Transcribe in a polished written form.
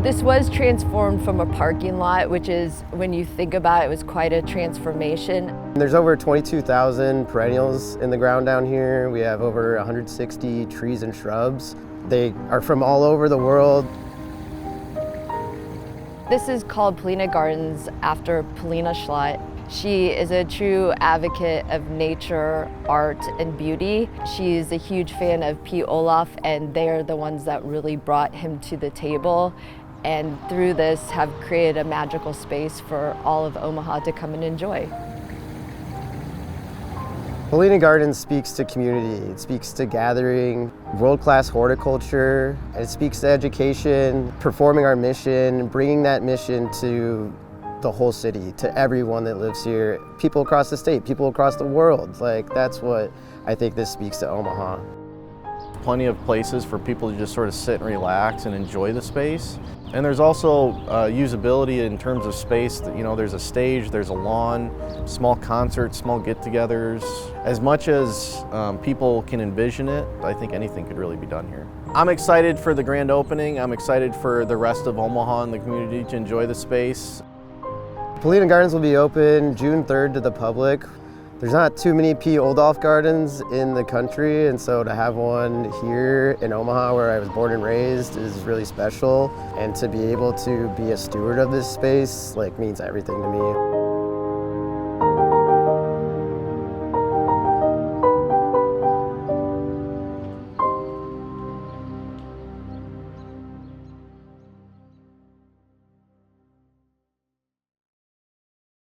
This was transformed from a parking lot, which is, when you think about it, was quite a transformation. There's over 22,000 perennials in the ground down here. We have over 160 trees and shrubs. They are from all over the world. This is called Polina Gardens after Polina Schlott. She is a true advocate of nature, art, and beauty. She's a huge fan of Piet Oudolf, and they are the ones that really brought him to the table, and through this have created a magical space for all of Omaha to come and enjoy. Polina Gardens speaks to community, it speaks to gathering, world-class horticulture, it speaks to education, performing our mission, bringing that mission to the whole city, to everyone that lives here, people across the state, people across the world. Like, that's what I think this speaks to Omaha. Plenty of places for people to just sort of sit and relax and enjoy the space. And there's also usability in terms of space. There's a stage, there's a lawn, small concerts, small get-togethers. As much as people can envision it, I think anything could really be done here. I'm excited for the grand opening. I'm excited for the rest of Omaha and the community to enjoy the space. Polina Gardens will be open June 3rd to the public. There's not too many Piet Oudolf gardens in the country, and so to have one here in Omaha, where I was born and raised, is really special. And to be able to be a steward of this space, means everything to me.